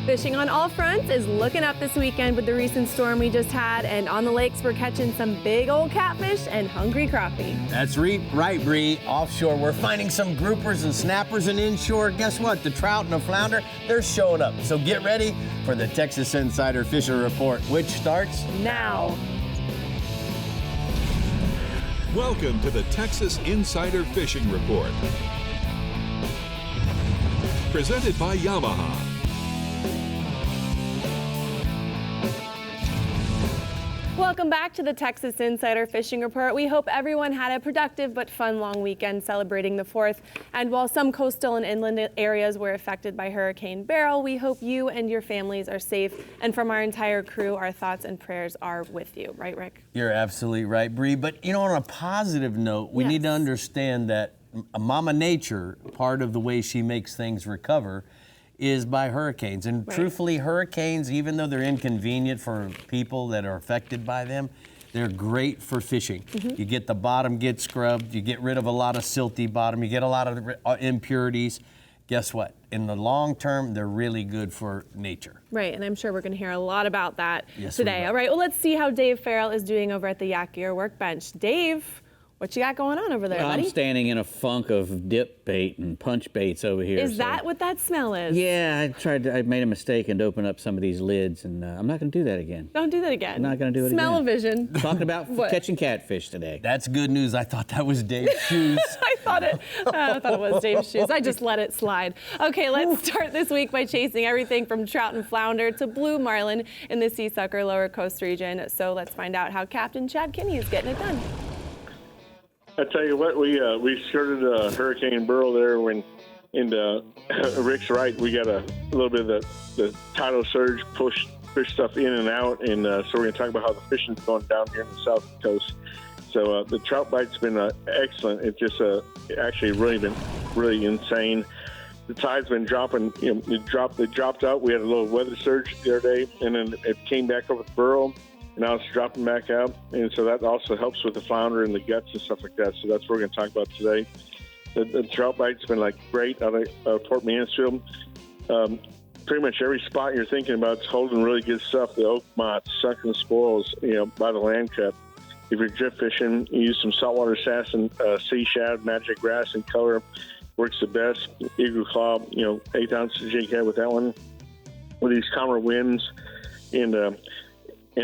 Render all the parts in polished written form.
Fishing on all fronts is looking up this weekend with the recent storm we just had, and on the lakes we're catching some big old catfish and hungry crappie. That's right, Bree. Offshore, we're finding some groupers and snappers, and inshore, guess what? The trout and the flounder, they're showing up. So get ready for the Texas Insider Fishing Report, which starts now. Welcome to the Texas Insider Fishing Report. Presented by Yamaha. Welcome back to the Texas Insider Fishing Report. We hope everyone had a productive but fun long weekend celebrating the 4th. And while some coastal and inland areas were affected by Hurricane Beryl, we hope you and your families are safe. And from our entire crew, our thoughts and prayers are with you. Right, Rick? You're absolutely right, Bree. But, you know, on a positive note, we need to understand that Mama Nature, part of the way she makes things recover, is by hurricanes. And truthfully, hurricanes, even though they're inconvenient for people that are affected by them, they're great for fishing. You get the bottom get scrubbed, you get rid of a lot of silty bottom, you get a lot of impurities. Guess what? In the long term, they're really good for nature. Right, and I'm sure we're going to hear a lot about that today. All right, well, let's see how Dave Farrell is doing over at the Yak Gear Workbench. Dave, what you got going on over there, buddy? I'm standing in a funk of dip bait and punch baits over here. Is that what that smell is? Yeah, I made a mistake and opened up some of these lids, and I'm not going to do that again. Don't do that again. I'm not going to do it again. Smell-o-vision. Talking about catching catfish today. That's good news. I thought that was Dave's shoes. I thought it was Dave's shoes. I just let it slide. Okay, let's start this week by chasing everything from trout and flounder to blue marlin in the Seasucker Lower Coast region. So let's find out how Captain Chad Kinney is getting it done. I tell you what, we skirted Hurricane Beryl there when, and Rick's right, we got a little bit of the tidal surge pushed fish stuff in and out, and so we're going to talk about how the fishing's going down here in the south coast. So the trout bite's been excellent. It's just actually really insane. The tide's been dropping. You know, it dropped out. We had a little weather surge the other day, and then it came back over the Beryl. And now it's dropping back out, and so that also helps with the flounder and the guts and stuff like that. So that's what we're going to talk about today. The trout bite's been great out of Port Mansfield. Pretty much every spot you're thinking about is holding really good stuff. The oak mott's, sunken spoils, by the land cut. If you're drift fishing, you use some saltwater sass and sea shad, magic grass, and color works the best. Eagle claw, 8-ounce jig head with that one. With these calmer winds and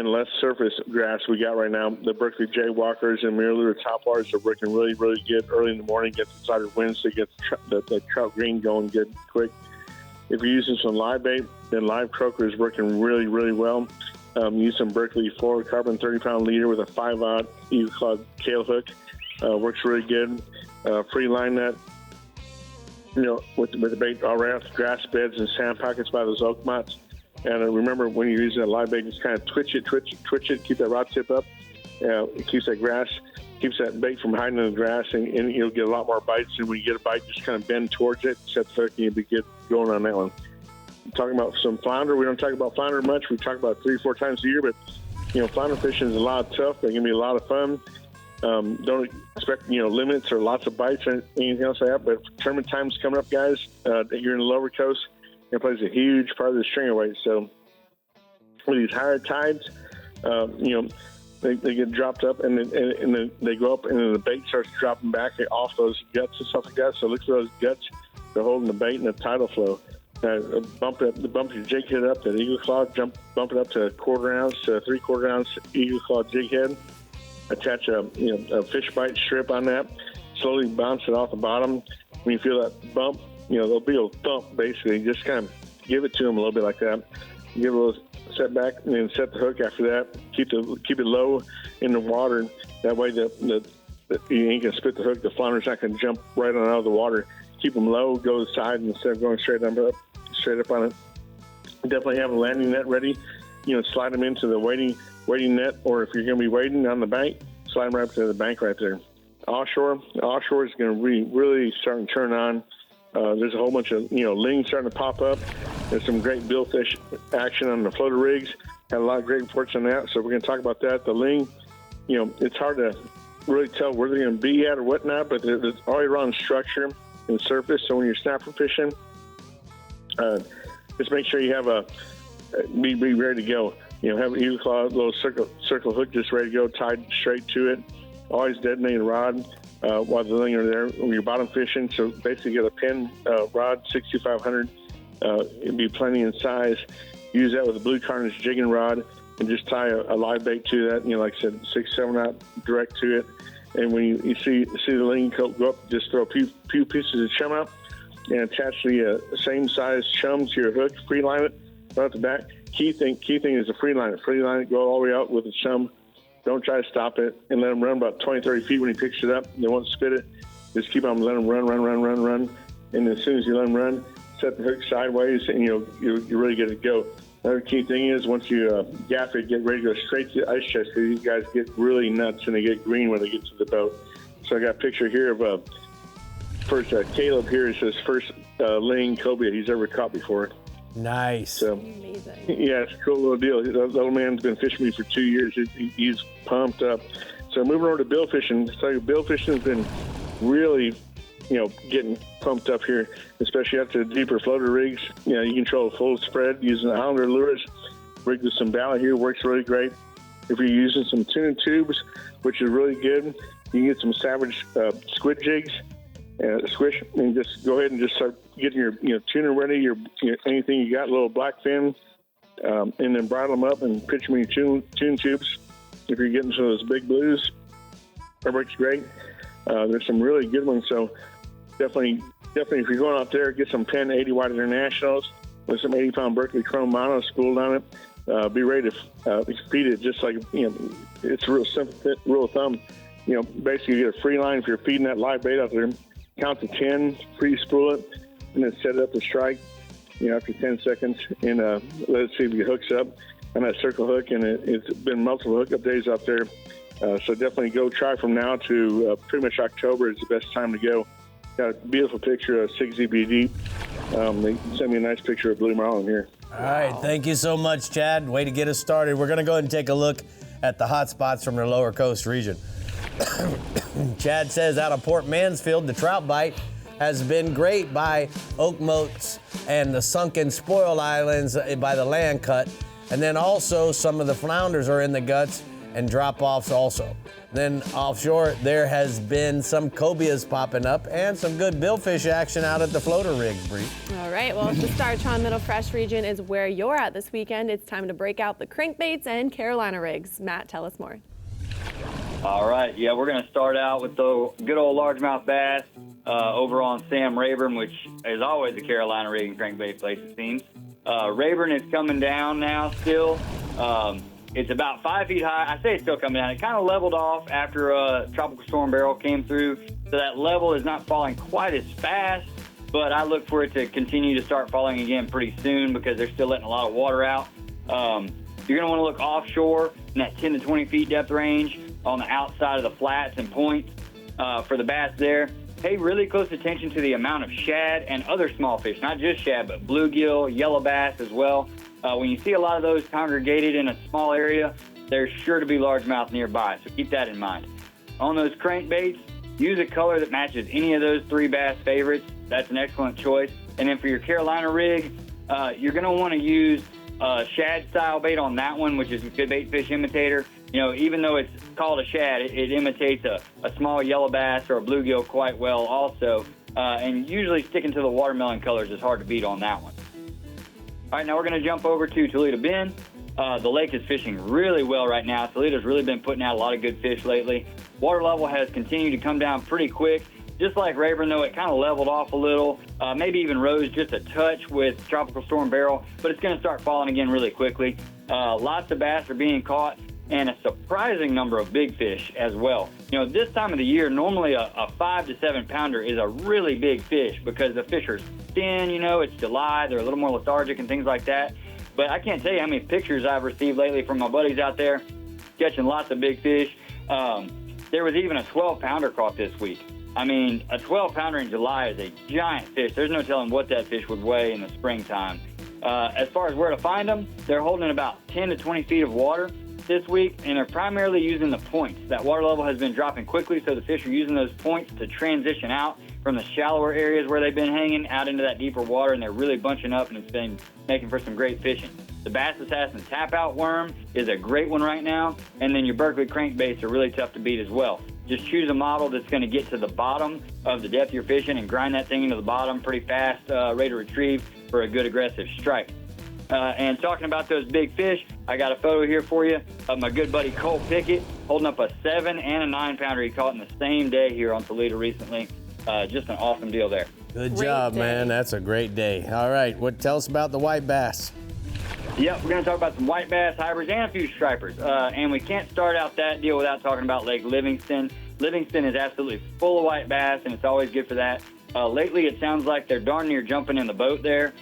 less surface grass we got right now, the Berkeley Jaywalkers and Mirror top waters are working really, really good early in the morning, get the cider winds to get the trout green going good quick. If you're using some live bait, then live croaker is working really, really well. Use some Berkeley fluorocarbon 30-pound leader with a 5-aught Eagle Claw tail hook. Works really good. Free line that, with the bait all right off the grass beds and sand pockets by those oak motts. And remember, when you're using that live bait, just kind of twitch it, keep that rod tip up. It keeps that grass, keeps that bait from hiding in the grass, and you'll get a lot more bites. And when you get a bite, just kind of bend towards it, set the hook, and you'll be good going on that one. Talking about some flounder, we don't talk about flounder much. We talk about 3 or 4 times a year, but, flounder fishing is a lot of tough. They're going to be a lot of fun. Don't expect, limits or lots of bites or anything else like that. But tournament time's coming up, guys. You're in the lower coast. It plays a huge part of the stringer weight. So with these higher tides, they get dropped up and then they go up, and then the bait starts dropping back off those guts and stuff like that. So look for those guts. They're holding the bait in the tidal flow. Bump your jig head up, that Eagle Claw, bump it up to 1/4 ounce to 3/4 ounce Eagle Claw jig head. Attach a fish bite strip on that. Slowly bounce it off the bottom. When you feel that bump, there'll be a thump, basically. Just kind of give it to them a little bit like that. Give a little setback, and then set the hook after that. Keep it low in the water. That way you ain't going to spit the hook. The flounder's not going to jump right on out of the water. Keep them low, go to the side instead of going straight up on it. Definitely have a landing net ready. Slide them into the waiting net, or if you're going to be waiting on the bank, slide them right up to the bank right there. Offshore is going to be really starting to turn on. There's a whole bunch of, lings starting to pop up. There's some great billfish action on the floater rigs. Had a lot of great reports on that, so we're going to talk about that. The ling, it's hard to really tell where they're going to be at or whatnot, but there's already around structure and surface. So when you're snapper fishing, just make sure you have be ready to go. Have a eagle claw, little circle hook just ready to go, tied straight to it. Always detonate a rod while the thing are there when you're bottom fishing. So basically get a pin rod, 6,500. It'd be plenty in size. Use that with a blue carnage jigging rod and just tie a live bait to that. Like I said, 6-7 knot direct to it. And when you see the ling go up, just throw a few pieces of chum out and attach the same size chum to your hook. Free line it right at the back. Key thing is to free line it. Free line it, go all the way out with the chum. Don't try to stop it, and let him run about 20, 30 feet when he picks it up. They won't spit it. Just keep on letting him run. And as soon as you let him run, set the hook sideways, and you're really good to go. Another key thing is once you gaff it, get ready to go straight to the ice chest, because these guys get really nuts and they get green when they get to the boat. So I got a picture here of first Caleb here. It's his first laying cobia he's ever caught before. Nice. So, amazing. Yeah, it's a cool little deal. The little man's been fishing me for 2 years. He's pumped up. So moving over to bill fishing. So bill fishing has been really, getting pumped up here, especially after the deeper floater rigs. You can control a full spread using the Islander lures. Rigged with some ballast here works really great. If you're using some tuna tubes, which is really good, you can get some Savage squid jigs. Squish, and just go ahead and just start getting your tuna ready, your anything you got, little black fin, and then bridle them up and pitch them in your tune tubes. If you're getting some of those big blues, that works great. There's some really good ones, so definitely if you're going out there, get some 10 80 Watt Internationals with some 80-pound Berkeley Chrome mono spooled on it. Be ready to feed it just like, it's a real simple rule of thumb. Basically you get a free line if you're feeding that live bait out there. Count to 10, pre-spool it, and then set it up to strike, after 10 seconds, and let it see if it hooks up on that circle hook. And it's been multiple hookup days out there. So definitely go try from now to pretty much October is the best time to go. Got a beautiful picture of 6ZB deep. They sent me a nice picture of blue marlin here. All right, thank you so much, Chad. Way to get us started. We're going to go ahead and take a look at the hot spots from the lower coast region. Chad says out of Port Mansfield, the trout bite has been great by Oak Moats and the sunken Spoil Islands by the land cut. And then also some of the flounders are in the guts and drop-offs also. Then offshore, there has been some cobias popping up and some good billfish action out at the floater rigs, Bree. All right, well, if the Startron Middle Fresh region is where you're at this weekend, it's time to break out the crankbaits and Carolina rigs. Matt, tell us more. All right, yeah, we're going to start out with the good old largemouth bass over on Sam Rayburn, which is always a Carolina rig and crankbait place, it seems. Rayburn is coming down now still. It's about 5 feet high. I say it's still coming down. It kind of leveled off after Tropical Storm Barrel came through, so that level is not falling quite as fast, but I look for it to continue to start falling again pretty soon because they're still letting a lot of water out. You're going to want to look offshore in that 10 to 20 feet depth range on the outside of the flats and points for the bass there. Pay really close attention to the amount of shad and other small fish, not just shad, but bluegill, yellow bass as well. When you see a lot of those congregated in a small area, there's sure to be largemouth nearby, so keep that in mind. On those crankbaits, use a color that matches any of those three bass favorites. That's an excellent choice. And then for your Carolina rig, you're going to want to use shad style bait on that one, which is a good bait fish imitator. Even though it's called a shad, it imitates a small yellow bass or a bluegill quite well also. And usually sticking to the watermelon colors is hard to beat on that one. All right, now we're going to jump over to Toledo Bend. The lake is fishing really well right now. Toledo's really been putting out a lot of good fish lately. Water level has continued to come down pretty quick. Just like Rayburn, though, it kind of leveled off a little, maybe even rose just a touch with Tropical Storm Barrel, but it's going to start falling again really quickly. Lots of bass are being caught, and a surprising number of big fish as well. This time of the year, normally a 5 to 7 pounder is a really big fish because the fish are thin, it's July, they're a little more lethargic and things like that. But I can't tell you how many pictures I've received lately from my buddies out there catching lots of big fish. There was even a 12-pounder caught this week. I mean, a 12-pounder in July is a giant fish. There's no telling what that fish would weigh in the springtime. As far as where to find them, they're holding about 10 to 20 feet of water this week, and they're primarily using the points. That water level has been dropping quickly, so the fish are using those points to transition out from the shallower areas where they've been hanging out into that deeper water, and they're really bunching up, and it's been making for some great fishing. The Bass Assassin tap-out worm is a great one right now, and then your Berkeley crankbaits are really tough to beat as well. Just choose a model that's going to get to the bottom of the depth you're fishing and grind that thing into the bottom pretty fast, ready to retrieve for a good aggressive strike. And talking about those big fish, I got a photo here for you of my good buddy Cole Pickett holding up a 7 and a 9-pounder he caught in the same day here on Toledo recently. Just an awesome deal there. Good Great job, day. man. That's a great day. All right, tell us about the white bass. Yep, we're going to talk about some white bass, hybrids, and a few stripers. And we can't start out that deal without talking about Lake Livingston. Livingston is absolutely full of white bass, and it's always good for that. Lately, it sounds like they're darn near jumping in the boat there.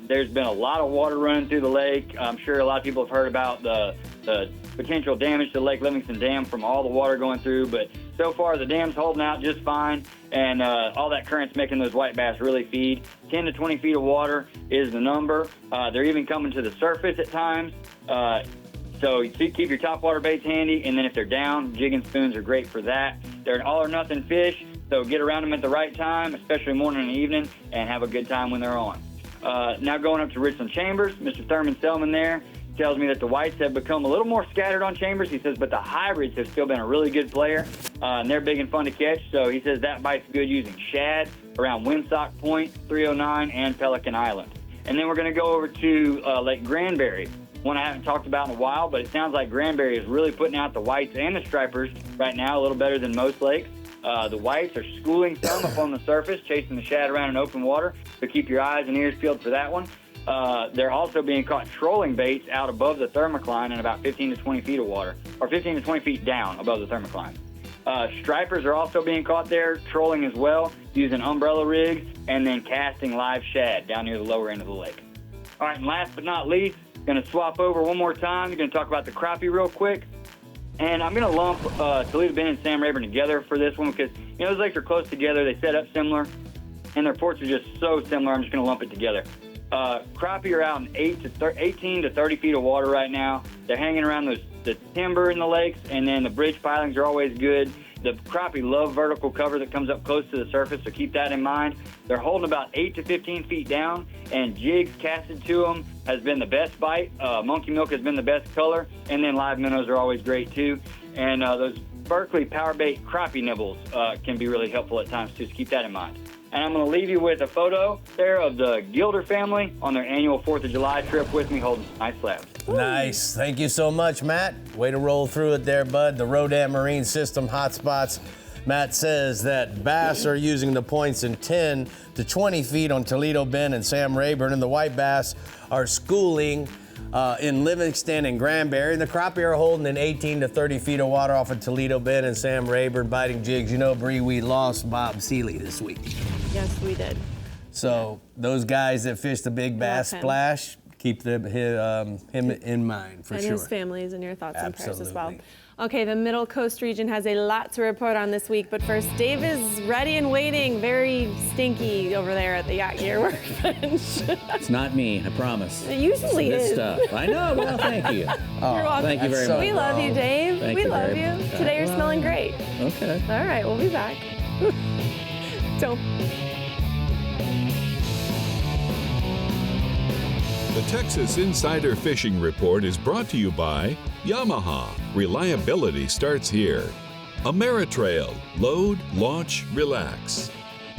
There's been a lot of water running through the lake. I'm sure a lot of people have heard about the potential damage to Lake Livingston Dam from all the water going through, but so far the dam's holding out just fine, and all that current's making those white bass really feed. 10 to 20 feet of water is the number. They're even coming to the surface at times. So keep your topwater baits handy, and then if they're down, jig and spoons are great for that. They're an all-or-nothing fish, so get around them at the right time, especially morning and evening, and have a good time when they're on. Now going up to Richland Chambers, Mr. Thurman Selman there tells me that the whites have become a little more scattered on Chambers. He says, but the hybrids have still been a really good player, and they're big and fun to catch. So he says that bite's good using shad around Windsock Point, 309, and Pelican Island. And then we're going to go over to Lake Granbury, one I haven't talked about in a while, but it sounds like Granbury is really putting out the whites and the stripers right now a little better than most lakes. The whites are schooling some up on the surface, chasing the shad around in open water, so keep your eyes and ears peeled for that one. They're also being caught trolling baits out above the thermocline in about 15 to 20 feet of water, or 15 to 20 feet down above the thermocline. Stripers are also being caught there, trolling as well, using umbrella rigs, and then casting live shad down near the lower end of the lake. All right, and last but not least, going to swap over one more time. We're going to talk about the crappie real quick. And I'm going to lump Toledo Bend and Sam Rayburn together for this one because, you know, those lakes are close together. They set up similar, and their ports are just so similar. I'm just going to lump it together. Crappie are out in 18 to 30 feet of water right now. They're hanging around the timber in the lakes, and then the bridge pilings are always good. The crappie love vertical cover that comes up close to the surface, so keep that in mind. They're holding about 8 to 15 feet down, and jigs casted to them has been the best bite. Monkey milk has been the best color, and then live minnows are always great too. And those Berkeley power bait crappie nibbles can be really helpful at times too, so keep that in mind. And I'm going to leave you with a photo there of the Gilder family on their annual 4th of July trip with me holding some nice slabs. Nice. Thank you so much, Matt. Way to roll through it there, bud. The Rodan Marine System hotspots. Matt says that bass are using the points in 10 to 20 feet on Toledo Bend and Sam Rayburn, and the white bass are schooling in Livingston and Granbury. And the crappie are holding in 18 to 30 feet of water off of Toledo Bend and Sam Rayburn, biting jigs. You know, Bree, we lost Bob Seeley this week. Yes, we did. So those guys that fish the big bass splash, keep him in mind for and sure. his family is in your thoughts and prayers as well. Absolutely. Okay, the Middle Coast region has a lot to report on this week, but first, Dave is ready and waiting, very stinky over there at the Yacht Gear Workbench. It's not me, I promise. It usually Good is. stuff. I know. Well, thank you. You're welcome. Thank you very much. We love you, Dave. Thank we you love very you. much. Today you're smelling great. Okay. All right, we'll be back. So. The Texas Insider Fishing Report is brought to you by Yamaha. Reliability starts here. Ameritrail. Load, launch, relax.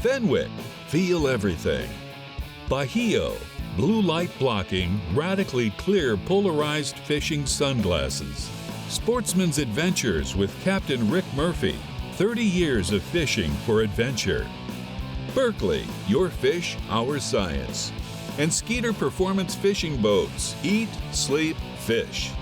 Fenwick. Feel everything. Bahio. Blue light blocking, radically clear polarized fishing sunglasses. Sportsman's Adventures with Captain Rick Murphy. 30 years of fishing for adventure. Berkeley. Your fish, our science. And Skeeter Performance Fishing Boats. Eat, sleep, fish.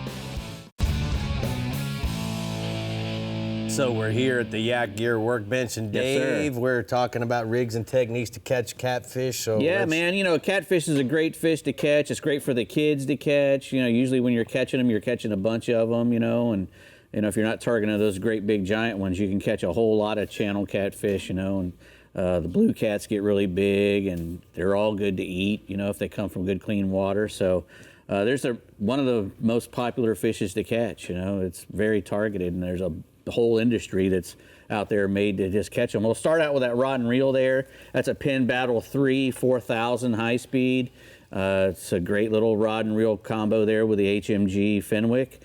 So we're here at the Yacht Gear Workbench, and Yes, sir. Dave, we're talking about rigs and techniques to catch catfish. So Yeah, man, you know, catfish is a great fish to catch. It's great for the kids to catch. You know, usually when you're catching them, you're catching a bunch of them, you know, and, you know, if you're not targeting those great big giant ones, you can catch a whole lot of channel catfish, you know, and the blue cats get really big, and they're all good to eat, you know, if they come from good, clean water. So there's one of the most popular fishes to catch, you know. It's very targeted, and there's a whole industry that's out there made to just catch them. We'll start out with that rod and reel there. That's a Penn Battle 3 4000 high speed. It's a great little rod and reel combo there with the HMG Fenwick.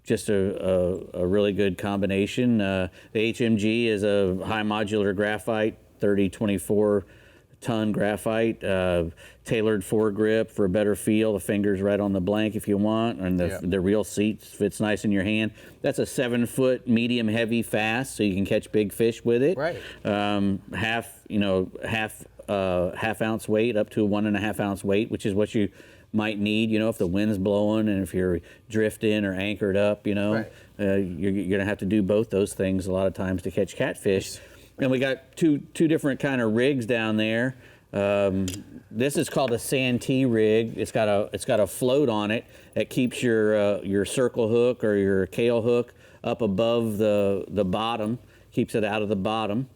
Just a really good combination. The HMG is a high modular graphite, 24 ton graphite, tailored foregrip for a better feel. The finger's right on the blank if you want, and the reel seat fits nice in your hand. That's a 7-foot medium heavy fast, so you can catch big fish with it. Right. Half ounce weight up to a 1.5 ounce weight, which is what you might need, if the wind's blowing and if you're drifting or anchored up, Right. You're gonna have to do both those things a lot of times to catch catfish. And we got two different kind of rigs down there. This is called a Santee rig. It's got a float on it that keeps your circle hook or your Kale hook up above the bottom, keeps it out of the bottom.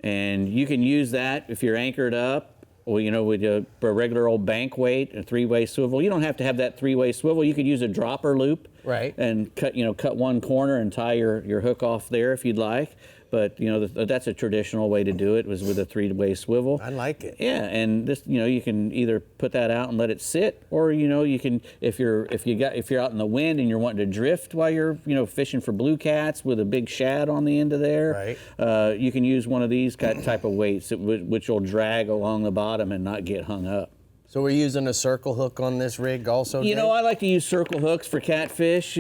And you can use that if you're anchored up, or with a regular old bank weight, a 3-way swivel. You don't have to have that 3-way swivel. You could use a dropper loop, right, and cut one corner and tie your hook off there if you'd like. But that's a traditional way to do it, was with a 3-way swivel. I like it. Yeah, and this you can either put that out and let it sit, or you can if you're out in the wind and you're wanting to drift while you're fishing for blue cats with a big shad on the end of there. Right. You can use one of these type of weights which will drag along the bottom and not get hung up. So we're using a circle hook on this rig also? Dave? I like to use circle hooks for catfish.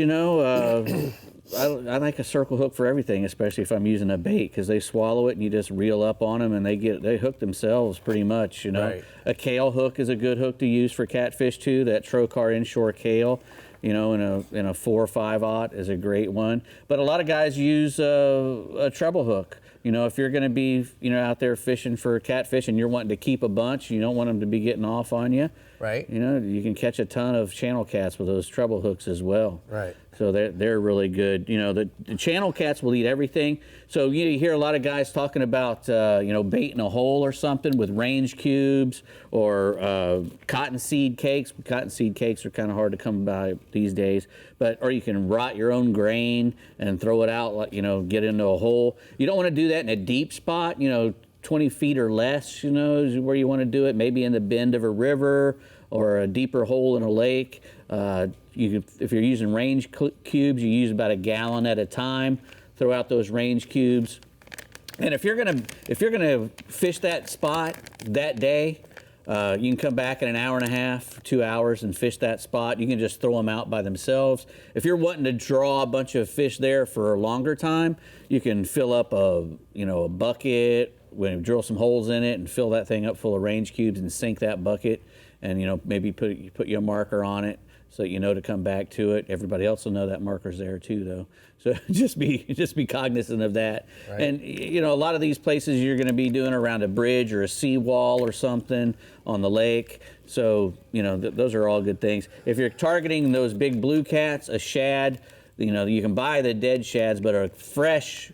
I like a circle hook for everything, especially if I'm using a bait, because they swallow it and you just reel up on them and they hook themselves pretty much. Right. A Kale hook is a good hook to use for catfish too. That Trocar inshore Kale, in a 4 or 5/0 is a great one. But a lot of guys use a treble hook. If you're going to be out there fishing for catfish and you're wanting to keep a bunch, you don't want them to be getting off on you. Right. You can catch a ton of channel cats with those treble hooks as well. Right. So they're really good. The channel cats will eat everything. So you hear a lot of guys talking about baiting a hole or something with range cubes or cottonseed cakes. Cottonseed cakes are kind of hard to come by these days. Or you can rot your own grain and throw it out, get into a hole. You don't want to do that in a deep spot. 20 feet or less, is where you want to do it. Maybe in the bend of a river or a deeper hole in a lake. If you're using range cubes, you use about 1 gallon at a time. Throw out those range cubes. And if you're gonna fish that spot that day, you can come back in an hour and a half, 2 hours, and fish that spot. You can just throw them out by themselves. If you're wanting to draw a bunch of fish there for a longer time, you can fill up a bucket, drill some holes in it, and fill that thing up full of range cubes and sink that bucket, and maybe put your marker on it so that to come back to it. Everybody else will know that marker's there too, though. So just be cognizant of that. Right. And a lot of these places you're going to be doing around a bridge or a seawall or something on the lake. So those are all good things. If you're targeting those big blue cats, a shad, you can buy the dead shads, but a fresh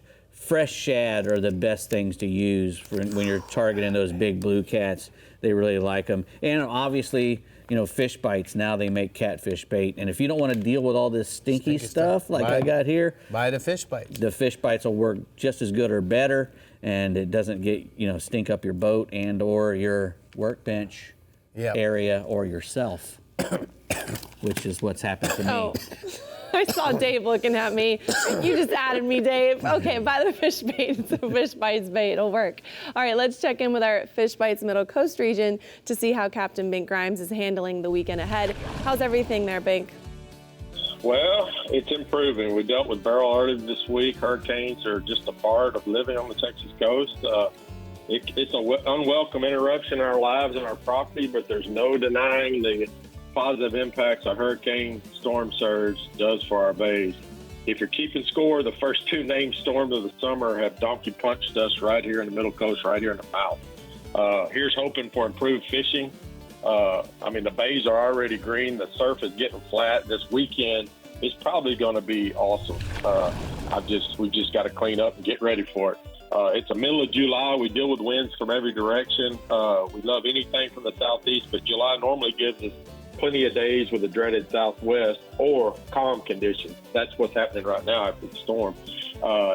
shad are the best things to use when you're targeting those big blue cats. They really like them. And obviously, fish bites, now they make catfish bait. And if you don't want to deal with all this stinky stuff like I got here, buy the fish bite. The fish bites will work just as good or better, and it doesn't get, stink up your boat and or your workbench area or yourself, which is what's happened to me. Oh. I saw Dave looking at me. You just added me, Dave. Okay, buy the fish bait. It's a fish bites bait. It'll work. All right, let's check in with our Fish Bites Middle Coast region to see how Captain Bink Grimes is handling the weekend ahead. How's everything there, Bink? Well, it's improving. We dealt with barrel earlier this week. Hurricanes are just a part of living on the Texas coast. It's an unwelcome interruption in our lives and our property, but there's no denying the positive impacts a hurricane storm surge does for our bays. If you're keeping score, the first 2 named storms of the summer have donkey punched us right here in the Middle Coast, right here in the mouth. Here's hoping for improved fishing. The bays are already green. The surf is getting flat. This weekend is probably going to be awesome. We just got to clean up and get ready for it. It's the middle of July. We deal with winds from every direction. We love anything from the southeast, but July normally gives us plenty of days with a dreaded southwest or calm conditions. That's what's happening right now after the storm.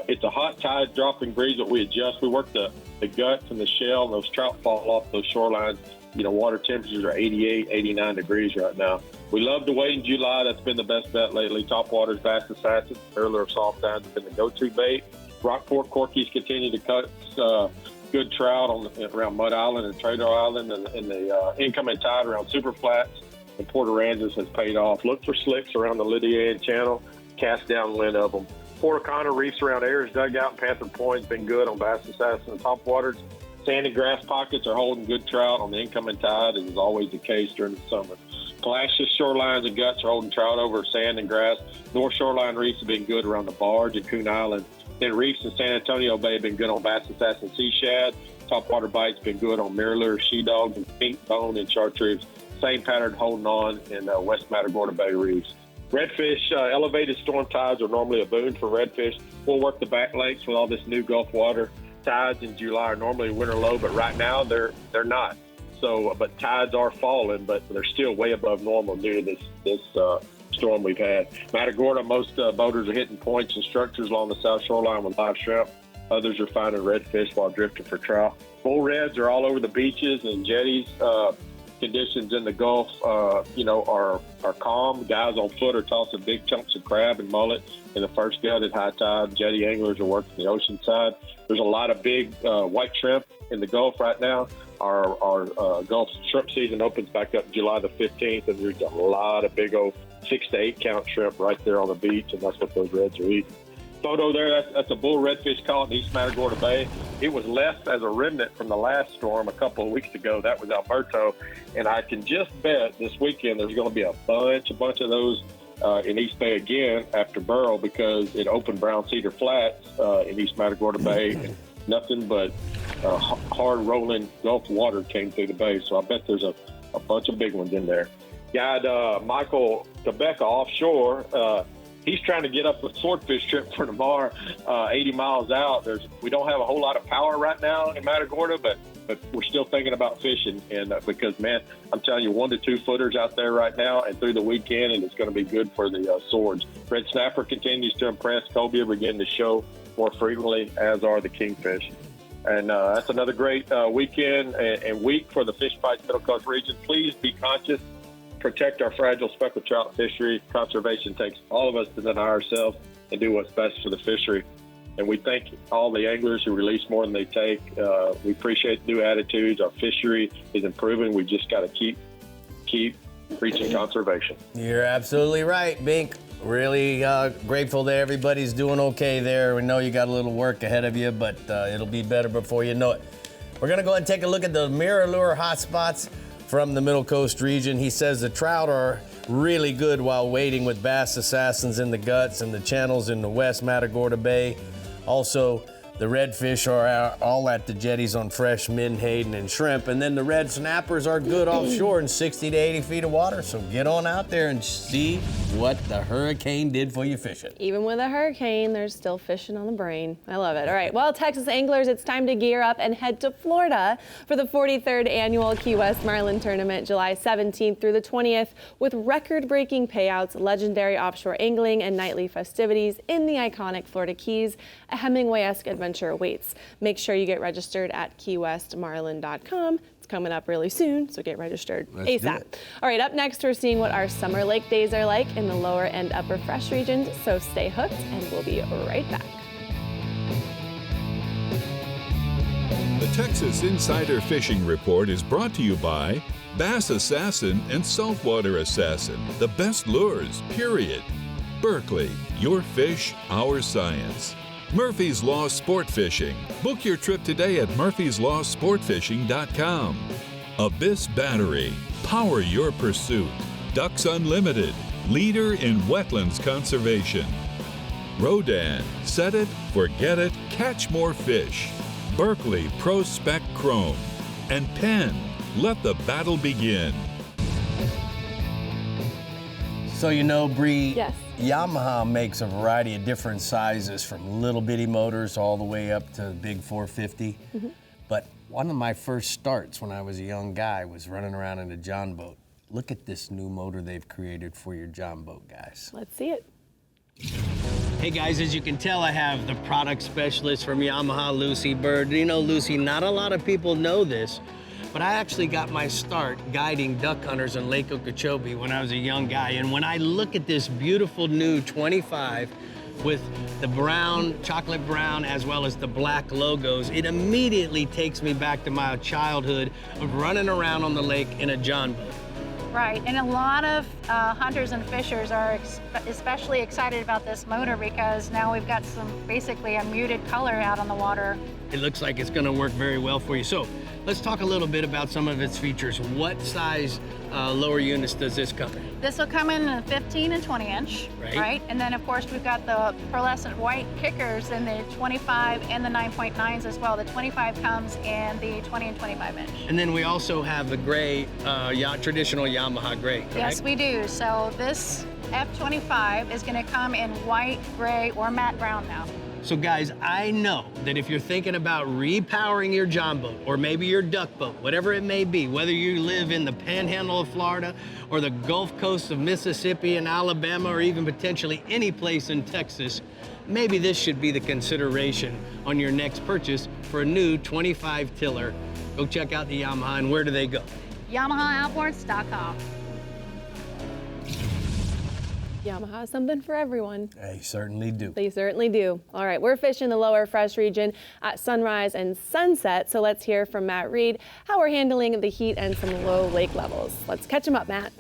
It's a hot tide dropping breeze that we adjust. We work the guts and the shell, and those trout fall off those shorelines. You know, water temperatures are 88, 89 degrees right now. We love to wait in July. That's been the best bet lately. Topwaters, bass assassin, earlier soft downs have been the go-to bait. Rockport corkies continue to cut good trout around Mud Island and Trader Island, and the incoming tide around Super Flats and Port Aransas has paid off. Look for slicks around the Lydia Channel. Cast downwind of them. Port O'Connor reefs around Ayers Dugout and Panther Point has been good on bass assassin and topwaters. Sand and grass pockets are holding good trout on the incoming tide, as is always the case during the summer. Palacios shorelines and guts are holding trout over sand and grass. North shoreline reefs have been good around the Barge and Coon Island. Then reefs in San Antonio Bay have been good on bass assassin sea shad. Topwater bites been good on mirror she dogs and pink bone and chartreuse. Same pattern holding on in West Matagorda Bay reefs. Redfish, elevated storm tides are normally a boon for redfish. We'll work the back lakes with all this new Gulf water. Tides in July are normally winter low, but right now they're not. So, but tides are falling, but they're still way above normal due to this storm we've had. Matagorda, most boaters are hitting points and structures along the south shoreline with live shrimp. Others are finding redfish while drifting for trout. Bull reds are all over the beaches and jetties. Conditions in the Gulf, are calm. Guys on foot are tossing big chunks of crab and mullet in the first gut at high tide. Jetty anglers are working the ocean side. There's a lot of big white shrimp in the Gulf right now. Our Gulf shrimp season opens back up July the 15th, and there's a lot of big old 6 to 8 count shrimp right there on the beach, and that's what those reds are eating. Photo there, that's a bull redfish caught in East Matagorda Bay. It was left as a remnant from the last storm a couple of weeks ago. That was Alberto, and I can just bet this weekend there's going to be a bunch of those in East Bay again after Burl, because it opened Brown Cedar Flats in East Matagorda Bay, and nothing but hard rolling Gulf water came through the bay. So I bet there's a bunch of big ones in there. Guy Michael Tebeka offshore. He's trying to get up a swordfish trip for tomorrow, 80 miles out. We don't have a whole lot of power right now in Matagorda, but we're still thinking about fishing. And because, man, I'm telling you, 1 to 2 footers out there right now and through the weekend, and it's going to be good for the swords. Red snapper continues to impress. Cobia beginning to show more frequently, as are the kingfish. And that's another great weekend and week for the Fish Bites Middle Coast region. Please be conscious. Protect our fragile speckled trout fishery. Conservation takes all of us to deny ourselves and do what's best for the fishery. And we thank all the anglers who release more than they take. We appreciate the new attitudes. Our fishery is improving. We just got to keep preaching conservation. You're absolutely right, Bink. Really grateful that everybody's doing okay there. We know you got a little work ahead of you, but it'll be better before you know it. We're going to go ahead and take a look at the mirror lure hotspots from the Middle Coast region. He says the trout are really good while waiting with bass assassins in the guts and the channels in the West Matagorda Bay. Also, the redfish are all at the jetties on fresh menhaden and shrimp. And then the red snappers are good offshore in 60 to 80 feet of water. So get on out there and see what the hurricane did for you fishing. Even with a hurricane, there's still fishing on the brain. I love it. All right, well, Texas anglers, it's time to gear up and head to Florida for the 43rd annual Key West Marlin Tournament, July 17th through the 20th, with record-breaking payouts, legendary offshore angling, and nightly festivities in the iconic Florida Keys. A Hemingway-esque adventure awaits. Make sure you get registered at keywestmarlin.com. It's coming up really soon, so get registered ASAP. All right, up next, we're seeing what our summer lake days are like in the lower and upper fresh regions, so stay hooked, and we'll be right back. The Texas Insider Fishing Report is brought to you by Bass Assassin and Saltwater Assassin, the best lures, period. Berkeley, your fish, our science. Murphy's Law Sport Fishing. Book your trip today at murphyslawsportfishing.com. Abyss Battery. Power your pursuit. Ducks Unlimited. Leader in wetlands conservation. Rodan. Set it, forget it, catch more fish. Berkeley Pro Spec Chrome. And Penn. Let the battle begin. So you know, Bree, Yes. Yamaha makes a variety of different sizes, from little bitty motors all the way up to big 450. But one of my first starts when I was a young guy was running around in a John boat, look at this new motor they've created for your John boat, guys. Let's see it. Hey guys, as you can tell, I have the product specialist from Yamaha, Lucy Bird. You know, Lucy, not a lot of people know this, but I actually got my start guiding duck hunters in Lake Okeechobee when I was a young guy. And when I look at this beautiful new 25 with the brown, chocolate brown, as well as the black logos, it immediately takes me back to my childhood of running around on the lake in a John boat. Right, and a lot of hunters and fishers are especially excited about this motor because now we've got basically a muted color out on the water. It looks like it's going to work very well for you. So let's talk a little bit about some of its features. What size lower units does this come in? This will come in a 15 and 20 inch, right? And then of course we've got the pearlescent white kickers in the 25 and the 9.9s as well. The 25 comes in the 20 and 25 inch. And then we also have the gray, traditional Yamaha gray, correct? Yes, we do. So this F25 is going to come in white, gray, or matte brown now. So guys, I know that if you're thinking about repowering your John boat or maybe your duck boat, whatever it may be, whether you live in the panhandle of Florida or the Gulf Coast of Mississippi and Alabama or even potentially any place in Texas, maybe this should be the consideration on your next purchase for a new 25 tiller. Go check out the Yamaha, and where do they go? YamahaOutboards.com. Yamaha has something for everyone. They certainly do. They certainly do. All right, we're fishing the lower fresh region at sunrise and sunset, so let's hear from Matt Reed how we're handling the heat and some low lake levels. Let's catch him up, Matt.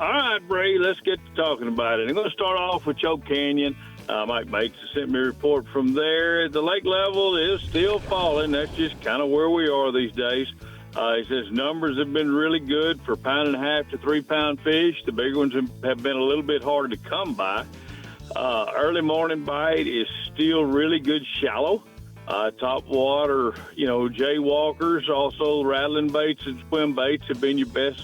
All right, Bree, let's get to talking about it. I'm going to start off with Choke Canyon. Mike Bates sent me a report from there. The lake level is still falling. That's just kind of where we are these days. He says numbers have been really good for 1.5 to 3 pound fish. The bigger ones have been a little bit harder to come by. Early morning bite is still really good shallow. Top water, jaywalkers, also rattling baits and swim baits have been your best,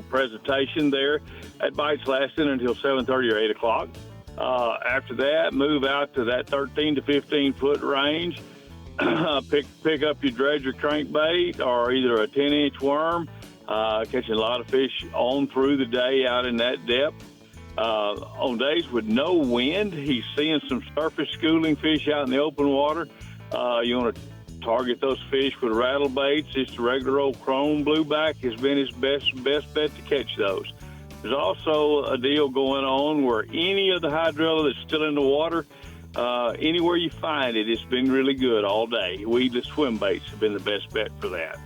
presentation there. That bite's lasting until 7:30 or 8 o'clock. After that, move out to that 13 to 15 foot range. Pick up your dredger crankbait or either a 10-inch worm, catching a lot of fish on through the day out in that depth. On days with no wind, he's seeing some surface schooling fish out in the open water. You want to target those fish with rattle baits. Just the regular old chrome blueback has been his best bet to catch those. There's also a deal going on where any of the hydrilla that's still in the water, anywhere you find it, it's been really good all day. Weedless swim baits have been the best bet for that.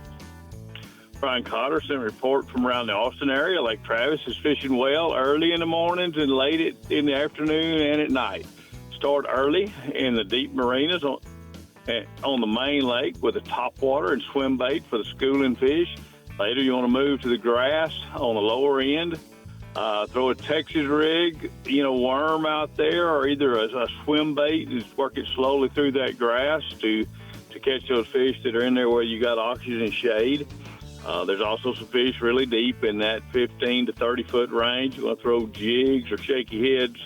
Brian Cotter sent a report from around the Austin area. Lake Travis is fishing well early in the mornings and late in the afternoon and at night. Start early in the deep marinas on the main lake with the top water and swim bait for the schooling fish. Later, you want to move to the grass on the lower end. Throw a Texas rig, worm out there, or either a swim bait and work it slowly through that grass to catch those fish that are in there where you got oxygen and shade. There's also some fish really deep in that 15 to 30 foot range. You want to throw jigs or shaky heads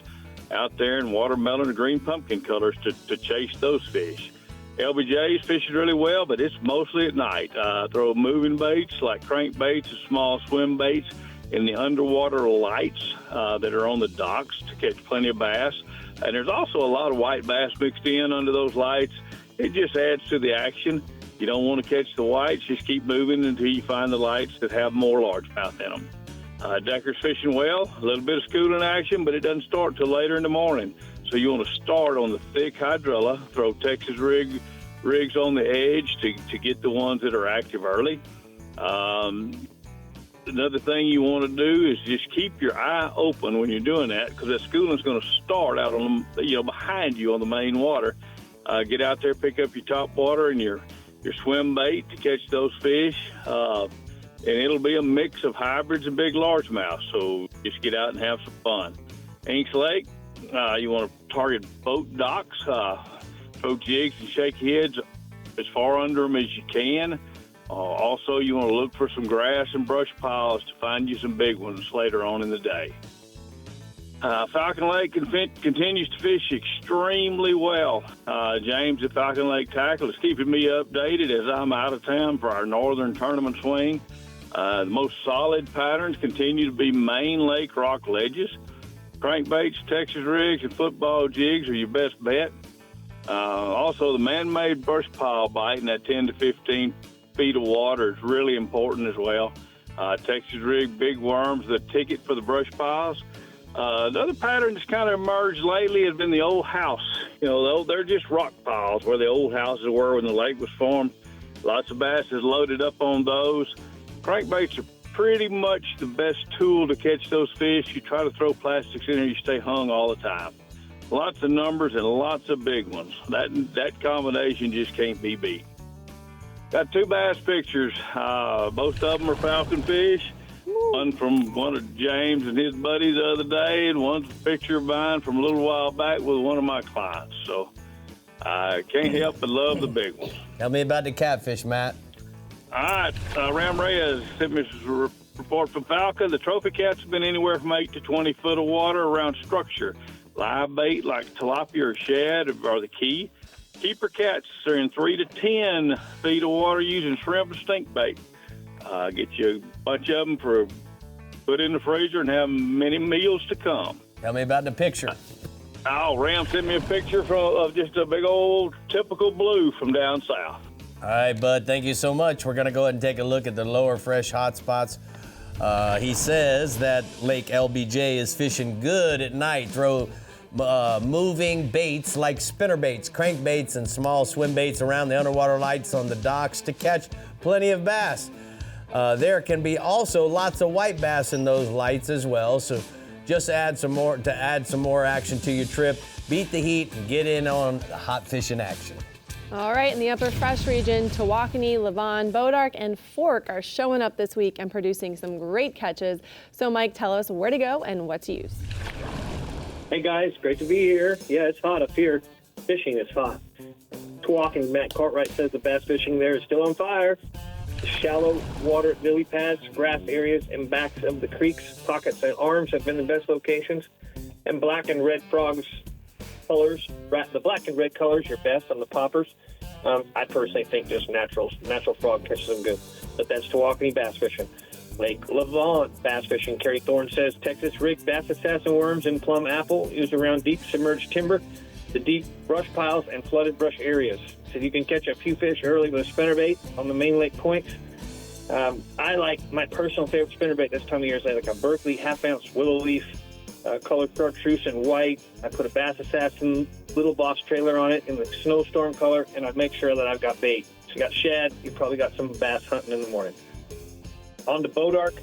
out there in watermelon or green pumpkin colors to chase those fish. LBJ's fishing really well, but it's mostly at night. Throw moving baits like crankbaits and small swim baits in the underwater lights that are on the docks to catch plenty of bass. And there's also a lot of white bass mixed in under those lights. It just adds to the action. You don't want to catch the whites. Just keep moving until you find the lights that have more largemouth in them. Decker's fishing well, a little bit of schooling action, but it doesn't start till later in the morning. So you want to start on the thick hydrilla, throw Texas rigs on the edge to get the ones that are active early. Another thing you want to do is just keep your eye open when you're doing that, because that schooling's going to start out on behind you on the main water. Get out there, pick up your top water and your swim bait to catch those fish, and it'll be a mix of hybrids and big largemouth. So just get out and have some fun. Inks Lake, you want to target boat docks, throw jigs and shaky heads as far under them as you can. Also, you want to look for some grass and brush piles to find you some big ones later on in the day. Falcon Lake continues to fish extremely well. James at Falcon Lake Tackle is keeping me updated as I'm out of town for our northern tournament swing. The most solid patterns continue to be main lake rock ledges. Crankbaits, Texas rigs, and football jigs are your best bet. Also, the man-made brush pile bite in that 10 to 15 feet of water is really important as well. Texas rig, big worms, the ticket for the brush piles. The other pattern that's kind of emerged lately has been the old house. You know, they're just rock piles where the old houses were when the lake was formed. Lots of bass is loaded up on those. Crankbaits are pretty much the best tool to catch those fish. You try to throw plastics in there, you stay hung all the time. Lots of numbers and lots of big ones. That combination just can't be beat. Got 2 bass pictures. Both of them are falcon fish. One from one of James and his buddies the other day, and one's a picture of mine from a little while back with one of my clients. So I can't help but love the big ones. Tell me about the catfish, Matt. All right, Ram Reyes sent me a report from Falca. The trophy cats have been anywhere from 8 to 20 foot of water around structure. Live bait like tilapia or shad are the key. Keeper cats are in 3 to 10 feet of water using shrimp and stink bait. Get you a bunch of them for put in the freezer and have many meals to come. Tell me about the picture. Ram sent me a picture of just a big old typical blue from down south. All right, bud, thank you so much. We're going to go ahead and take a look at the lower fresh hot spots. He says that Lake LBJ is fishing good at night. Throw moving baits like spinner baits, crank baits, and small swim baits around the underwater lights on the docks to catch plenty of bass. There can be also lots of white bass in those lights as well, so just add some more action to your trip. Beat the heat and get in on the hot fishing action. All right, in the upper fresh region, Tawakoni, Levon, Bodark, and Fork are showing up this week and producing some great catches. So Mike, tell us where to go and what to use. Hey guys, great to be here. Yeah, it's hot up here. Fishing is hot. Tawakoni, Matt Cartwright says the bass fishing there is still on fire. The shallow water lily pads, grass areas, and backs of the creeks, pockets, and arms have been the best locations. And black and red frogs colors, the black and red colors, your best on the poppers. I personally think just natural frog catches them good. But that's Tawakoni bass fishing. Lake Levon bass fishing. Kerry Thorne says Texas rig, bass assassin worms, and plum apple used around deep submerged timber, the deep brush piles, and flooded brush areas. So you can catch a few fish early with a spinnerbait on the main lake points. I like my personal favorite spinnerbait this time of year is like a Berkeley half-ounce willow leaf colored chartreuse and white. I put a Bass Assassin Little Boss trailer on it in the snowstorm color, and I make sure that I've got bait. So you got shad, you probably got some bass hunting in the morning. On to Bodark.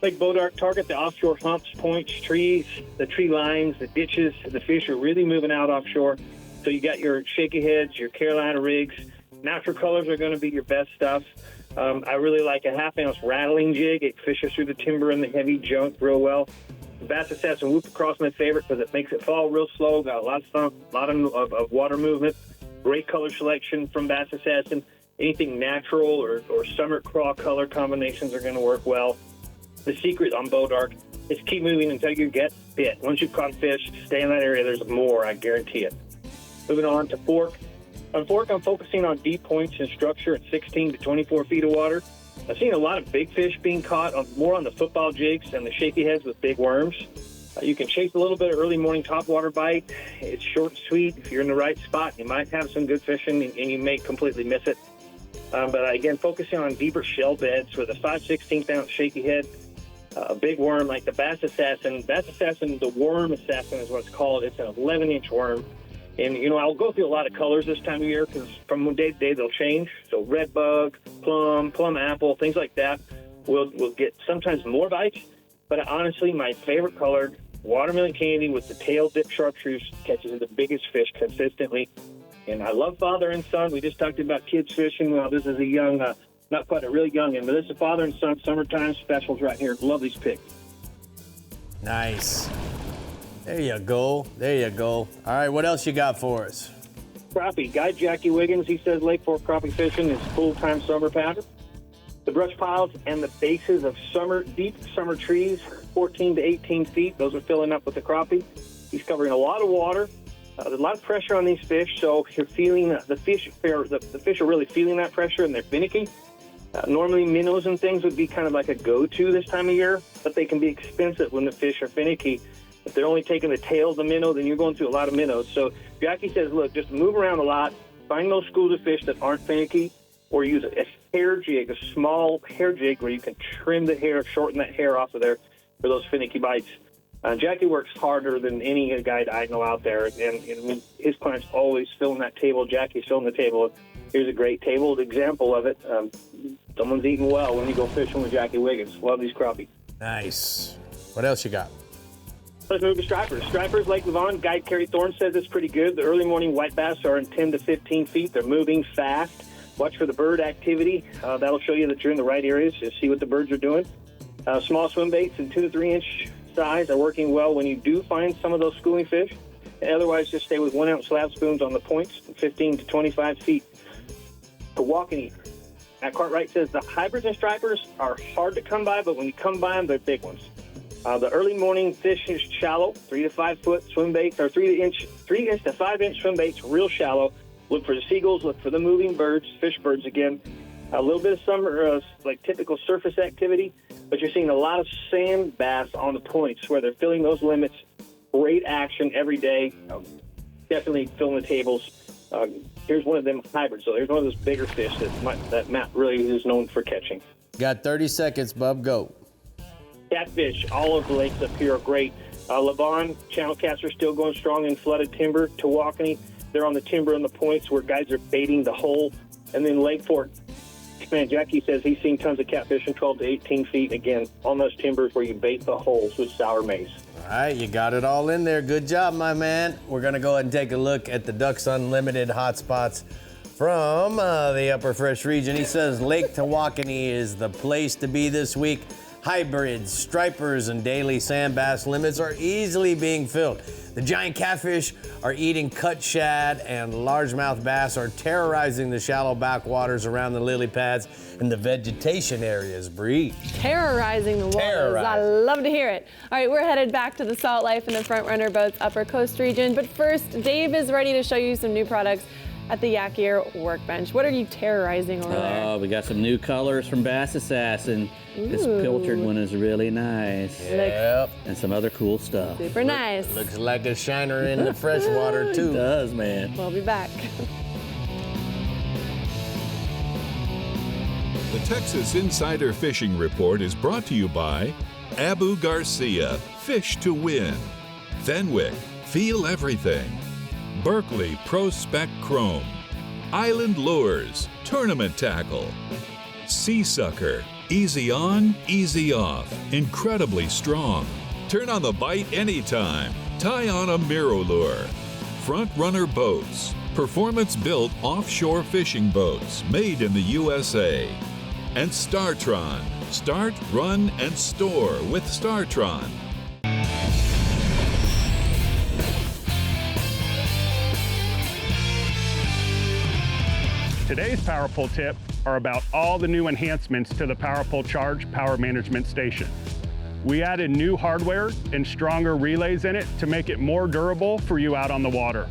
Lake Bodark, target the offshore humps, points, trees, the tree lines, the ditches. The fish are really moving out offshore. So you got your shaky heads, your Carolina rigs. Natural colors are going to be your best stuff. I really like a half-ounce rattling jig. It fishes through the timber and the heavy junk real well. The Bass Assassin Whoop Across my favorite because it makes it fall real slow. Got a lot of water movement. Great color selection from Bass Assassin. Anything natural or summer craw color combinations are going to work well. The secret on Bodark is keep moving until you get bit. Once you've caught a fish, stay in that area. There's more, I guarantee it. Moving on to Fork. On Fork, I'm focusing on deep points and structure at 16 to 24 feet of water. I've seen a lot of big fish being caught, more on the football jigs and the shaky heads with big worms. You can chase a little bit of early morning topwater bite. It's short and sweet. If you're in the right spot, you might have some good fishing, and you may completely miss it. But again, focusing on deeper shell beds with a 5/16-ounce shaky head, a big worm like the Bass Assassin. Bass Assassin, the Worm Assassin is what it's called. It's an 11-inch worm. And, I'll go through a lot of colors this time of year because from day to day they'll change. So red bug, plum apple, things like that. We'll get sometimes more bites. But honestly, my favorite color, watermelon candy with the tail dip chartreuse, catches the biggest fish consistently. And I love father and son. We just talked about kids fishing. Well, this is a young, not quite a real youngin', but this is a father and son summertime specials right here. Love these picks. Nice. There you go. There you go. All right, what else you got for us? Crappie. Guy Jackie Wiggins, he says Lake Fork crappie fishing is full-time summer pattern. The brush piles and the bases of deep summer trees, 14 to 18 feet, those are filling up with the crappie. He's covering a lot of water. There's a lot of pressure on these fish, so you're feeling the fish are really feeling that pressure, and they're finicky. Normally, minnows and things would be kind of like a go-to this time of year, but they can be expensive when the fish are finicky. If they're only taking the tail of the minnow, then you're going through a lot of minnows. So Jackie says, look, just move around a lot, find those schools of fish that aren't finicky, or use a hair jig, a small hair jig where you can trim the hair, shorten that hair off of there for those finicky bites. Jackie works harder than any guide I know out there, and his clients always filling that table. Jackie's filling the table. Here's a great table example of it. Someone's eating well when you go fishing with Jackie Wiggins. Love these crappie. Nice. What else you got? Let's move to stripers. Stripers, Lake Levon, guide Kerry Thorne says it's pretty good. The early morning white bass are in 10 to 15 feet. They're moving fast. Watch for the bird activity. That'll show you that you're in the right areas to see what the birds are doing. Small swim baits in 2 to 3 inch size are working well when you do find some of those schooling fish. Otherwise, just stay with 1 ounce slab spoons on the points, 15 to 25 feet. The walking eater. Matt Cartwright says the hybrids and stripers are hard to come by, but when you come by them, they're big ones. The early morning fish is shallow, 3 to 5 foot swim baits, or 3 inch to 5 inch swim baits, real shallow. Look for the seagulls, look for the moving birds, fish birds again. A little bit of summer, like typical surface activity, but you're seeing a lot of sand bass on the points where they're filling those limits. Great action every day. Definitely filling the tables. Here's one of them hybrids. So there's one of those bigger fish that Matt really is known for catching. Got 30 seconds, bub. Go. Catfish. All of the lakes up here are great. Levon, channel cats are still going strong in flooded timber. Tawakoni, they're on the timber on the points where guys are baiting the hole. And then Lake Fork, man, Jackie says he's seen tons of catfish in 12 to 18 feet, again, on those timbers where you bait the holes with sour maize. All right, you got it all in there. Good job, my man. We're going to go ahead and take a look at the Ducks Unlimited hotspots from the Upper Fresh region. He says Lake Tawakoni is the place to be this week. Hybrids, stripers, and daily sand bass limits are easily being filled. The giant catfish are eating cut shad, and largemouth bass are terrorizing the shallow backwaters around the lily pads and the vegetation areas. Bree. Terrorizing the waters. I love to hear it. All right, we're headed back to the Salt Life and the Front Runner Boats Upper Coast region. But first, Dave is ready to show you some new products at the Yak Gear workbench. What are you terrorizing over there? Oh, we got some new colors from Bass Assassin. This pilchard one is really nice. Yep. And some other cool stuff. Super nice. Looks like a shiner in the freshwater, too. It does, man. We'll be back. The Texas Insider Fishing Report is brought to you by Abu Garcia, Fish to Win, Fenwick, Feel Everything, Berkeley Pro Spec Chrome, Island Lures, Tournament Tackle, Sea Sucker, easy on, easy off, incredibly strong. Turn on the bite anytime. Tie on a Miro Lure. Front Runner Boats, performance-built offshore fishing boats made in the USA. And Startron, start, run, and store with Startron. Today's Power Pull tip are about all the new enhancements to the Power Pull Charge power management station. We added new hardware and stronger relays in it to make it more durable for you out on the water.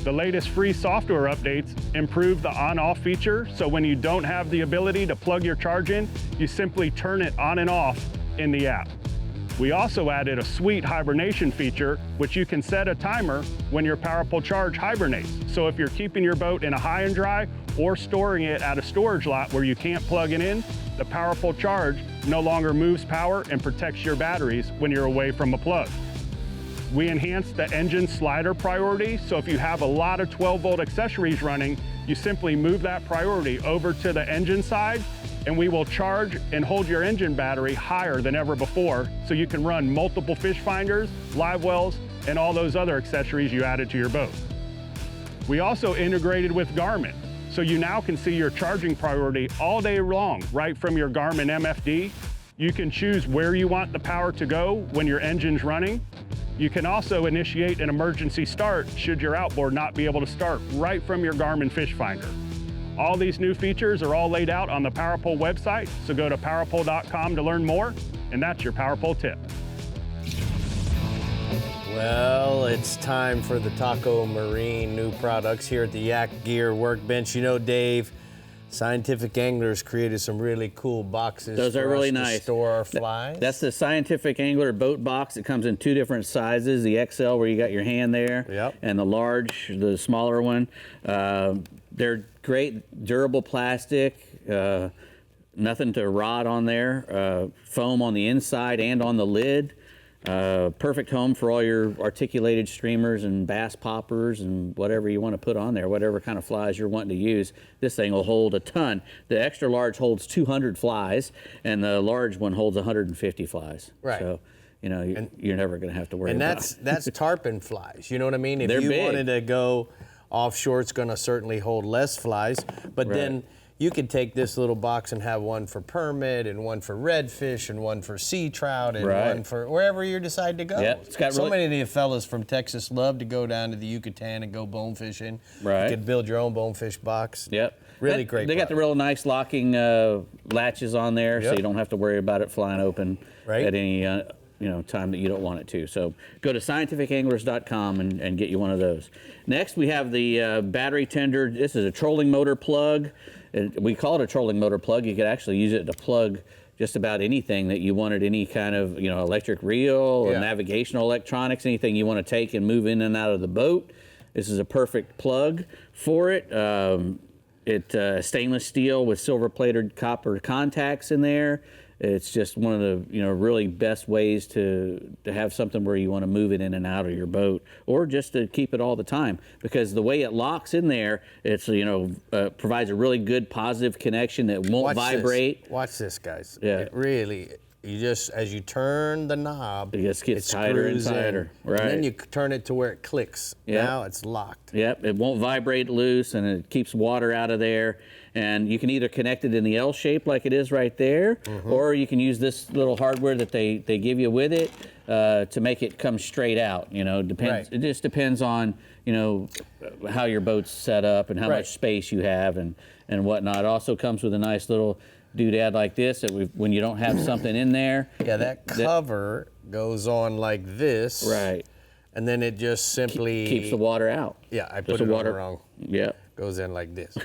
The latest free software updates improve the on-off feature, so when you don't have the ability to plug your charge in, you simply turn it on and off in the app. We also added a sweet hibernation feature, which you can set a timer when your Power Pull Charge hibernates. So if you're keeping your boat in a high and dry or storing it at a storage lot where you can't plug it in, the Power Pull Charge no longer moves power and protects your batteries when you're away from a plug. We enhanced the engine slider priority, so if you have a lot of 12-volt accessories running, you simply move that priority over to the engine side, and we will charge and hold your engine battery higher than ever before, so you can run multiple fish finders, live wells, and all those other accessories you added to your boat. We also integrated with Garmin, so you now can see your charging priority all day long, right from your Garmin MFD. You can choose where you want the power to go when your engine's running. You can also initiate an emergency start should your outboard not be able to start right from your Garmin Fish Finder. All these new features are all laid out on the PowerPull website, so go to powerpull.com to learn more, and that's your PowerPull tip. Well, it's time for the Taco Marine new products here at the Yak Gear workbench. You know, Dave, Scientific Anglers created some really cool boxes. Those are really to nice. Store our flies. That's the Scientific Angler boat box. It comes in 2 different sizes, the XL where you got your hand there, Yep. and the large, the smaller one. They're great, durable plastic, nothing to rot on there, foam on the inside and on the lid. Perfect home for all your articulated streamers and bass poppers and whatever you want to put on there, whatever kind of flies you're wanting to use. This thing will hold a ton. The extra large holds 200 flies, and the large one holds 150 flies. Right. So, you know, you're never going to have to worry And about it. that's tarpon flies. You know what I mean? If They're you big. wanted to go offshore, it's going to certainly hold less flies. But then you could take this little box and have one for permit, and one for redfish, and one for sea trout, and one for wherever you decide to go. Yep. It's got so really- many of the fellas from Texas love to go down to the Yucatan and go bone fishing. Right. You could build your own bonefish box. Yep. Really great. They got the real nice locking latches on there, so Yep. you don't have to worry about it flying open Right. at any time that you don't want it to. So go to scientificanglers.com and get you one of those. Next, we have the battery tender. This is a trolling motor plug. We call it a trolling motor plug. You could actually use it to plug just about anything that you wanted, any kind of electric reel or navigational electronics, anything you want to take and move in and out of the boat. This is a perfect plug for it. It's stainless steel with silver-plated copper contacts in there. It's just one of the really best ways to have something where you want to move it in and out of your boat, or just to keep it all the time, because the way it locks in there, it's provides a really good positive connection that won't vibrate. Watch this, guys. Yeah. It really, you just, as you turn the knob, It just gets tighter and screws in, tighter. Right. And then you turn it to where it clicks. Yep. Now it's locked. Yep, it won't vibrate loose, and it keeps water out of there. And you can either connect it in the L shape like it is right there, or you can use this little hardware that they give you with it to make it come straight out. Depends. It just depends on how your boat's set up and how much space you have and whatnot. It also comes with a nice little doodad like this that when you don't have something in there. Yeah, that cover goes on like this. Right. And then it just simply keeps the water out. Yeah, I Just put the it water on wrong. Yeah. Goes in like this.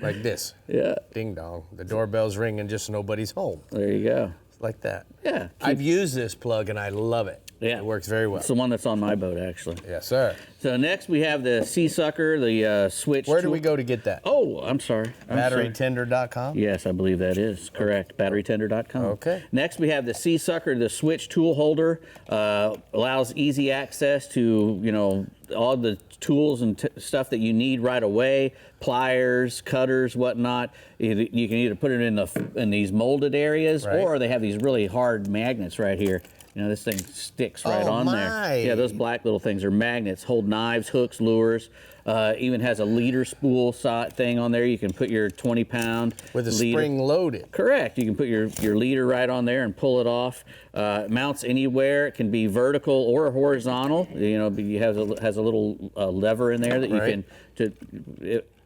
Like this. Yeah. Ding dong. The doorbell's ringing, just nobody's home. There you go. Like that. Yeah. I've used this plug and I love it. Yeah. It works very well. It's the one that's on my boat, actually. Yes, sir. So next we have the Sea Sucker, the switch. Where do we go to get that? Oh, I'm sorry. BatteryTender.com? Yes, I believe that is correct. BatteryTender.com. Okay. Next we have the Sea Sucker, the switch tool holder. Allows easy access to, all the tools and stuff that you need right away, pliers, cutters, whatnot. You can either put it in these molded areas, or they have these really hard magnets right here. This thing sticks right on there. Yeah, those black little things are magnets, hold knives, hooks, lures. Even has a leader spool thing on there. You can put your 20-pound with a leader. spring loaded. Correct. You can put your leader right on there and pull it off. It mounts anywhere. It can be vertical or horizontal. It has a little lever in there that you can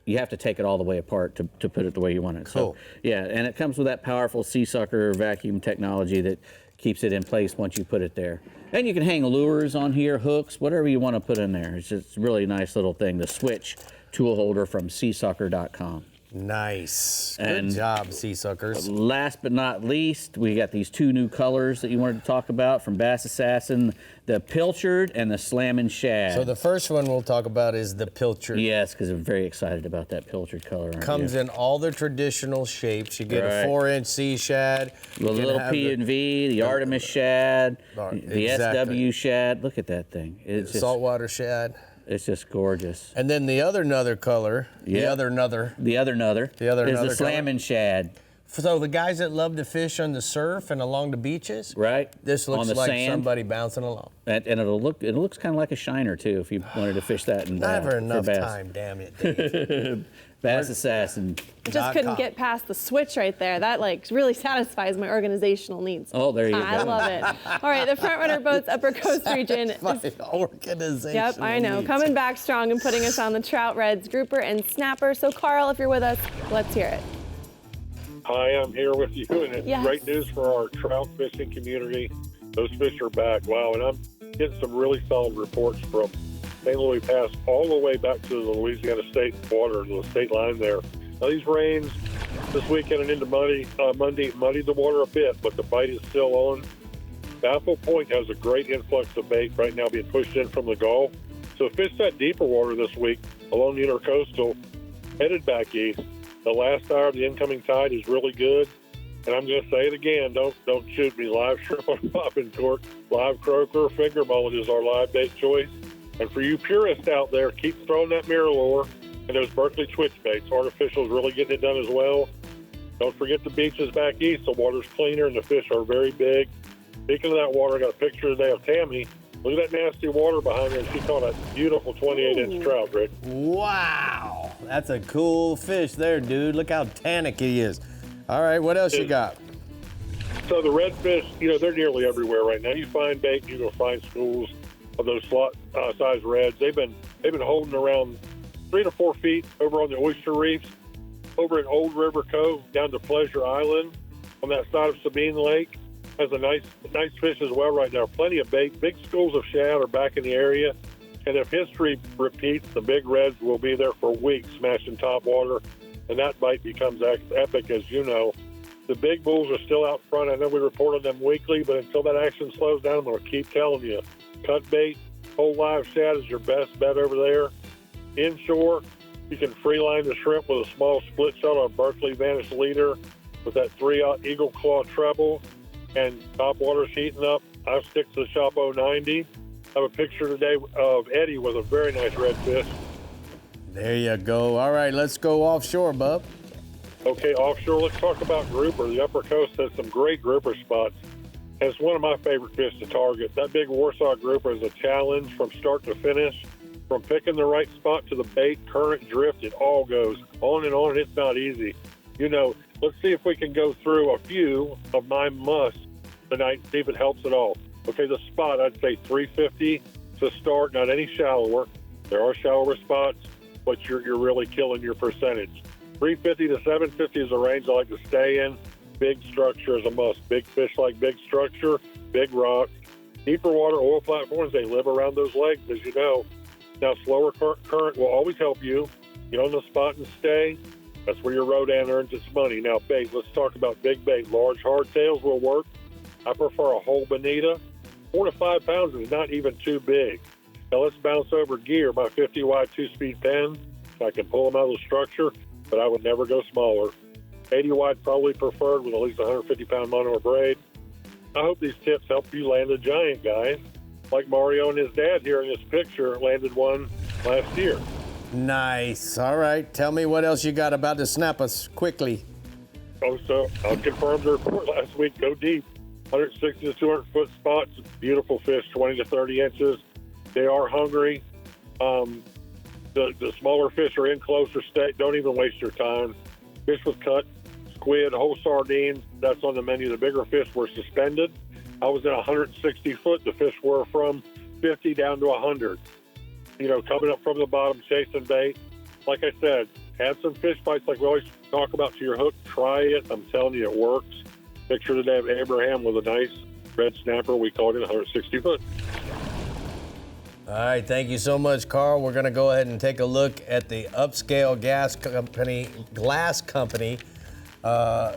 you have to take it all the way apart to put it the way you want it. Cool. So, yeah, and it comes with that powerful Sea Sucker vacuum technology that keeps it in place once you put it there. And you can hang lures on here, hooks, whatever you want to put in there. It's just a really nice little thing, the switch tool holder from seasucker.com. Nice. And good job, Sea Suckers. Last but not least, we got these 2 new colors that you wanted to talk about from Bass Assassin, the Pilchard and the Slammin' Shad. So the first one we'll talk about is the Pilchard. Yes, because I'm very excited about that Pilchard color. Comes in all the traditional shapes. You get a 4-inch sea shad. The little P&V, the Artemis shad, the SW shad. Look at that thing. It's just saltwater shad. It's just gorgeous. And then the other color, the other is the Slammin' Shad. So the guys that love to fish on the surf and along the beaches, right? This looks like somebody bouncing along. And it looks kind of like a shiner too, if you wanted to fish that in bass. Never enough time, damn it, Dave. Bass Assassin. Just couldn't get past the switch right there. That really satisfies my organizational needs. Oh, there you go. I love it. All right, the Front Runner Boats Upper Coast region. Organization. Yep, I know. Coming back strong and putting us on the trout, reds, grouper, and snapper. So Carl, if you're with us, let's hear it. Hi, I'm here with you, and it's great news for our trout fishing community. Those fish are back. Wow, and I'm getting some really solid reports from St. Louis Pass all the way back to the Louisiana state border, the state line there. Now, these rains this weekend and into Monday muddied the water a bit, but the bite is still on. Baffle Point has a great influx of bait right now being pushed in from the Gulf. So fish that deeper water this week along the intercoastal, headed back east. The last hour of the incoming tide is really good. And I'm going to say it again, don't shoot me. Live shrimp on popping cork, live croaker, finger mullet is our live bait choice. And for you purists out there, keep throwing that mirror lure and those Berkeley twitch baits. Artificial's really getting it done as well. Don't forget the beaches back east. The water's cleaner and the fish are very big. Speaking of that water, I got a picture today of Tammy. Look at that nasty water behind her, and she caught a beautiful 28-inch trout, Rick. Wow, that's a cool fish there, dude. Look how tannic he is. All right, what else you got? So the redfish, they're nearly everywhere right now. You find bait, you're going to find schools of those size reds. They've been holding around 3 to 4 feet over on the oyster reefs, over in Old River Cove down to Pleasure Island on that side of Sabine Lake. Has a nice fish as well right now. Plenty of bait. Big schools of shad are back in the area. And if history repeats, the big reds will be there for weeks smashing top water. And that bite becomes epic, as you know. The big bulls are still out front. I know we report on them weekly, but until that action slows down, I'm going to keep telling you. Cut bait, whole live shad is your best bet over there. Inshore, you can free line the shrimp with a small split shot on Berkeley Vanish leader with that 3-aught Eagle Claw treble. And top water's heating up. I stick to the Shop 090. I have a picture today of Eddie with a very nice redfish. There you go. All right, let's go offshore, bub. Okay, offshore, let's talk about grouper. The Upper Coast has some great grouper spots. And it's one of my favorite fish to target. That big Warsaw grouper is a challenge from start to finish. From picking the right spot to the bait, current, drift, it all goes on, and it's not easy. Let's see if we can go through a few of my musts tonight and see if it helps at all. Okay, the spot, I'd say 350 to start, not any shallower. There are shallower spots, but you're really killing your percentage. 350 to 750 is a range I like to stay in. Big structure is a must. Big fish like big structure, big rocks. Deeper water oil platforms, they live around those legs, as you know. Now, slower current will always help you. Get on the spot and stay. That's where your Rodan earns its money. Now, bait, let's talk about big bait. Large hardtails will work. I prefer a whole bonita. 4 to 5 pounds is not even too big. Now, let's bounce over gear. My 50-wide 2-speed pen, I can pull them out of the structure, but I would never go smaller. 80-wide probably preferred with at least 150-pound mono or braid. I hope these tips help you land a giant, guys. Like Mario and his dad here in this picture landed one last year. Nice. All right. Tell me what else you got about to snap us quickly. Oh, so I'll confirm the report last week. Go deep. 160 to 200 foot spots. Beautiful fish, 20 to 30 inches. They are hungry. The smaller fish are in closer. Don't even waste your time. Fish with cut, squid, whole sardines. That's on the menu. The bigger fish were suspended. I was at 160 foot. The fish were from 50 down to 100. Coming up from the bottom, chasing bait. Like I said, add some fish bites like we always talk about to your hook. Try it. I'm telling you, it works. Picture today of Abraham with a nice red snapper. We caught it 160 foot. All right, thank you so much, Carl. We're going to go ahead and take a look at the upscale glass company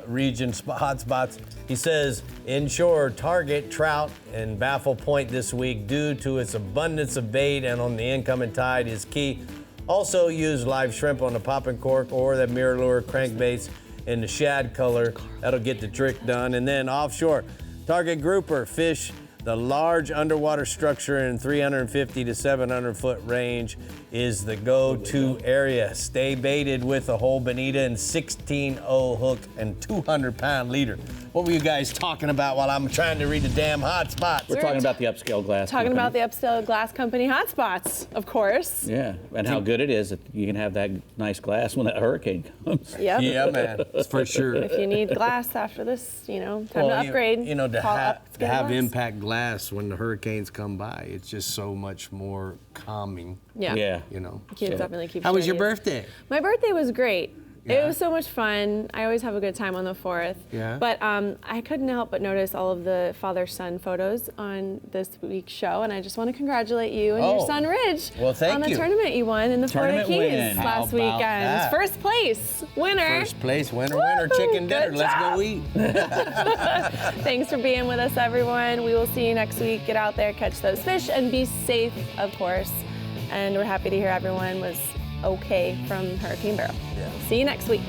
region hotspots. He says, inshore target trout and Baffle Point this week due to its abundance of bait and on the incoming tide is key. Also use live shrimp on the popping cork or the mirror lure crankbaits in the shad color. That'll get the trick done. And then offshore, target grouper, fish the large underwater structure in 350 to 700 foot range is the go-to area. Stay baited with a whole bonita and 16-0 hook and 200-pound leader. What were you guys talking about while I'm trying to read the damn hot spots? We're talking about the upscale glass Talking company. about the upscale glass company hotspots, of course. Yeah, and how good it is that you can have that nice glass when that hurricane comes. Yep. Yeah, man, for sure. If you need glass after this, time to upgrade. To have impact glass when the hurricanes come by, it's just so much more calming. Yeah. Yeah. Kids definitely keep How was your showing you. birthday? My birthday was great. It was so much fun. I always have a good time on the 4th. Yeah. But I couldn't help but notice all of the father-son photos on this week's show, and I just want to congratulate you and your son Ridge on the tournament you won in the Florida Keys last weekend. That? First place winner. First place winner, chicken dinner. Let's go eat. Thanks for being with us, everyone. We will see you next week. Get out there, catch those fish, and be safe, of course. And we're happy to hear everyone was okay from Hurricane Beryl. Yeah. See you next week.